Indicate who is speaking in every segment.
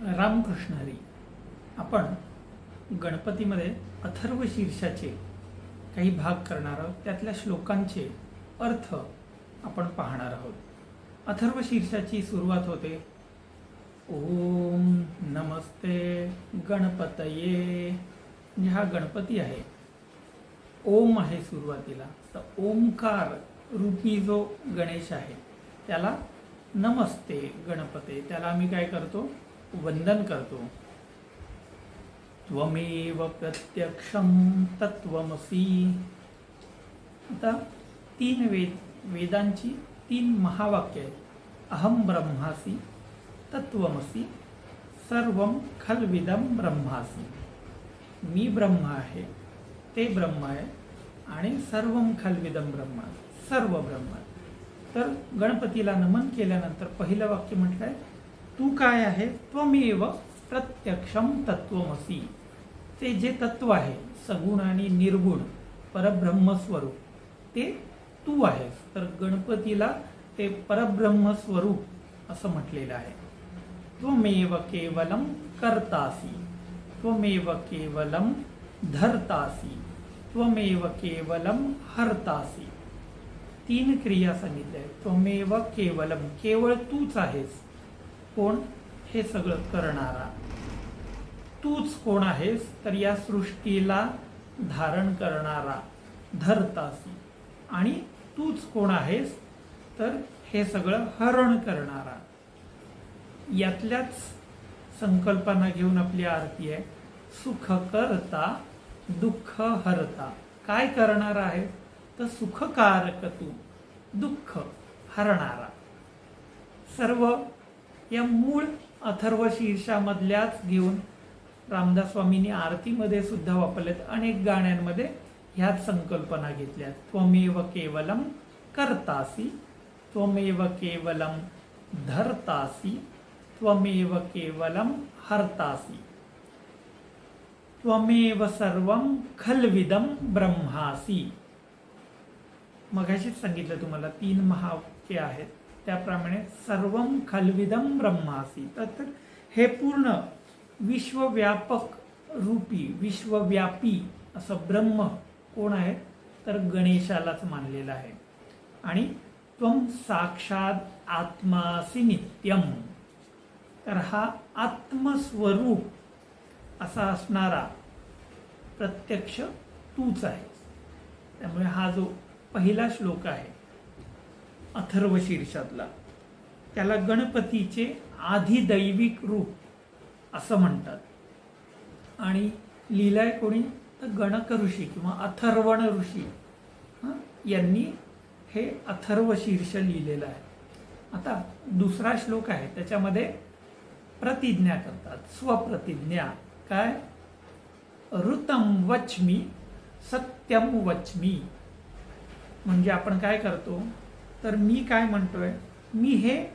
Speaker 1: रामकृष्ण हरी. आपण गणपतीमध्ये अथर्व शीर्षाचे काही भाग करणार आहोत. त्यातल्या श्लोकांचे अर्थ आपण पाहणार आहोत. अथर्व शीर्षाची सुरुवात होते ओम नमस्ते गणपतये. म्हणजे हा गणपती आहे, ओम आहे सुरुवातीला. तर ओमकार रूपी जो गणेश आहे त्याला नमस्ते गणपते, त्याला आम्ही काय करतो, वंदन करतो. त्वमेव प्रत्यक्षं तत्त्वमसि. आता तीन वेदांची तीन महावाक्य आहेत. अहम ब्रह्मासि, तत्त्वमसि, सर्वं खल्विदं ब्रह्मासि. मी ब्रह्म आहे, ते ब्रह्म आहे, आणि सर्वं खल्विदं ब्रह्म, सर्व ब्रह्म. तर गणपतीला नमन केल्यानंतर पहिलं वाक्य म्हटलंय तू काय आहे, त्वमेव प्रत्यक्षम तत्त्वमसि. ते जे तत्व आहे सगुण आणि निर्गुण परब्रह्म स्वरूप ते तू आहेस. तर गणपतीला ते परब्रह्म स्वरूप असं म्हटलेलं आहे. त्वमेव केवलम कर्तासि, त्वमेव केवलम धर्तासि, त्वमेव केवलम हर्तासि. तीन क्रिया सांगितल्या आहेत. त्वमेव केवलम, केवळ तूच आहेस. कोण? हे सगळं करणारा. तूच कोण आहेस? तर या सृष्टीला धारण करणारा, धर्तासी. आणि तूच कोण आहेस? तर हे सगळं हरण करणारा. यातल्याच संकल्पना घेऊन आपली आरती आहे. सुख करता दुःख हरता. काय करणारा आहे? तर सुखकारक तू, दुःख हरणारा. सर्व या मूळ अथर्व शीर्षामधल्याच घेऊन रामदास स्वामींनी आरतीमध्ये सुद्धा वापरल्यात. अनेक गाण्यांमध्ये ह्याच संकल्पना घेतल्या. त्वमेव केवलम कर्तासि, त्वमेव केवलम धर्तासि, त्वमेव केवलम हर्तासि, त्वमेव सर्वं खल्विदं ब्रह्मासि. मगाशीच सांगितलं तुम्हाला तीन महावाक्य आहेत. त्याप्रमाणे सर्वं खल्विदं ब्रह्मासि. तर हे पूर्ण विश्वव्यापक रूपी, विश्वव्यापी असं ब्रह्म कोण आहे? तर गणेशालाच मानलेलं आहे. आणि त्वं साक्षात आत्मासि नित्यम. तर हा आत्मस्वरूप असा असणारा प्रत्यक्ष तूच आहे. त्यामुळे हा जो पहिला श्लोक आहे अथर्व शीर्षातला, त्याला गणपतीचे आधिदैविक रूप असं म्हणतात. आणि लिहिलंय कोणी? तर गणक ऋषी किंवा अथर्वण ऋषी यांनी हे अथर्व शीर्ष लिहिलेलं आहे. आता दुसरा श्लोक आहे, त्याच्यामध्ये प्रतिज्ञा करतात, स्वप्रतिज्ञा. काय? ऋतं वच्मि सत्यम वच्मि. म्हणजे आपण काय करतो, तर मी काय म्हणतोय, मी हे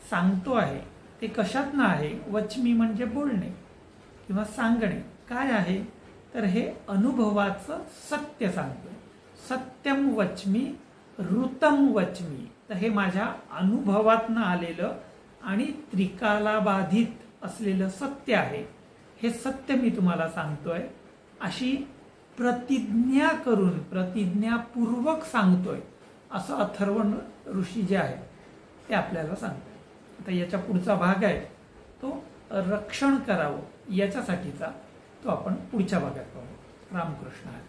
Speaker 1: सांगतो आहे, ते कशातनं आहे? वच्मी म्हणजे बोलणे किंवा सांगणे. काय आहे? तर हे अनुभवाचं सत्य सांगतोय. सत्यम वच्मी ऋतम वच्मी. तर हे माझ्या अनुभवातनं आलेलं आणि त्रिकालाबाधित असलेलं सत्य आहे. हे सत्य मी तुम्हाला सांगतोय. अशी प्रतिज्ञा करून, प्रतिज्ञापूर्वक सांगतोय असं अथर्वण ऋषी जे आहे ते आपल्याला सांगतोय. आता याच्या पुढचा भाग आहे तो रक्षण करावं याच्यासाठीचा, तो आपण पुढच्या भागात पाहू. रामकृष्ण हरी.